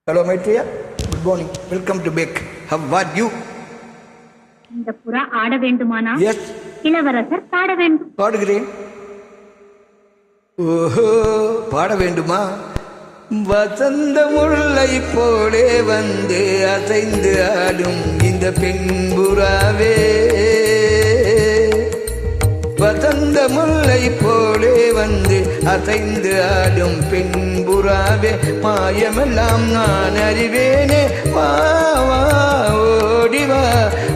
Hello, Maitreya. Good morning. Welcome to Beck. How are you? இந்த புறா ஆட வேண்டுமானா? Yes. இளவரசர் பாட வேண்டும். பாடுகிறேன். ஓஹோ, பாட வேண்டுமா? வசந்த முல்லை போலே வந்து அசைந்து ஆடும் இந்த பெண் புறாவே, வசந்த முல்லை போலே வந்து அசைந்து ஆடும் பெண் புறாவே, மாயமெல்லாம் நான் அறிவேனே, வா வா ஓடிவா.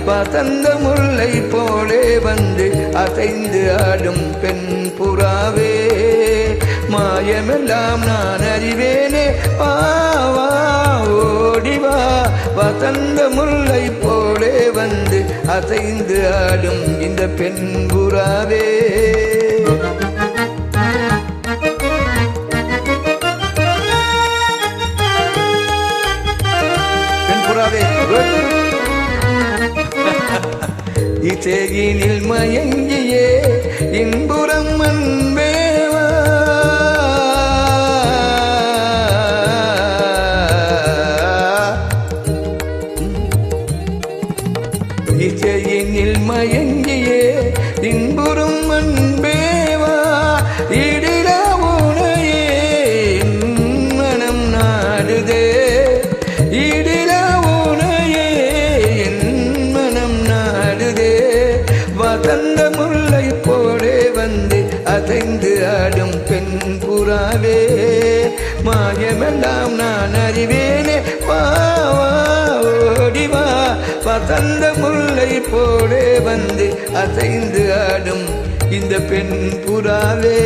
வசந்த முல்லை போலே வந்து அசைந்து ஆடும் பெண் புறாவே, மாயமெல்லாம் நான் அறிவேனே, வா வா ஓடிவா. வசந்த முல்லை போலே வந்து அசைந்து ஆடும் இந்த பெண் புறாவே. பெண் புறாவே இசையினில் மயங்கியே இன்புறம் அன்பேவா, இசையினில் மயங்கியே இன்புறும் அன்பேவா, இடிலா உனையே மனம் நாடுதே, இடிலா உனையே என் மனம் நாடுதே. வசந்த முல்லை போலே வந்து அசைந்து ஆடும் பெண் புறாவே, மாயமெல்லாம் நான் அறிவேனே, வா வா ஓடிவா. வசந்த முல்லை போலே வந்து அசைந்து ஆடும் இந்த பெண் புறாவே.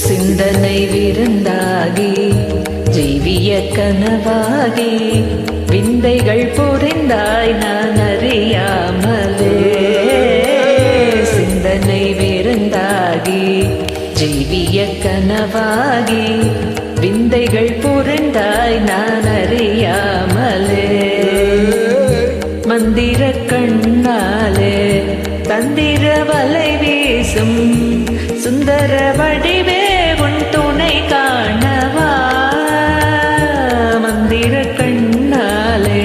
சிந்தனை விருந்தாகி ஜீவிய கனவாகி விந்தைகள் புரிந்தாய் நான் அறியாமலே, சிந்தனை விருந்தாகி ஜீவிய கனவாகி விந்தைகள் புரிந்தாய் நான் அறியாமலே, மந்திர கண்ணாலே தந்திர வலை வீசும் சுந்தர வடிவே உன் துணை காணவா, மந்திர கண்ணாலே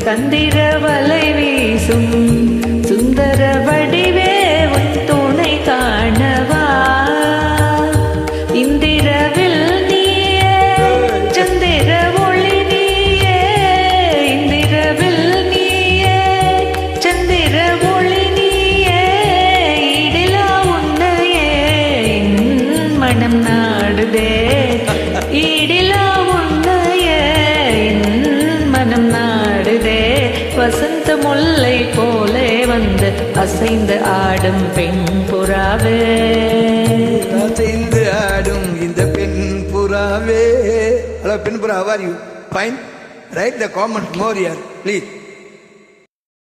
தந்திர வலை வீசும் சுந்தர வடிவே உன் துணை காணவா. இந்திரவில் நீயே சந்திர ஒளி நீயே, இந்திரவில் நீயே சந்திர ஒளி நீயே, இடிலா உன்னையே என் மனம் நாடுதே, இடிலா உன்னையே என் மனம் நாடுதே. வசந்த முல்லை போலே வந்து அசைந்து ஆடும் பெண் புறாவே, அசைந்து ஆடும் இந்த பெண் புறாவே. Hello, பெண் புறா, how are you? Fine? Write the comment more here, please.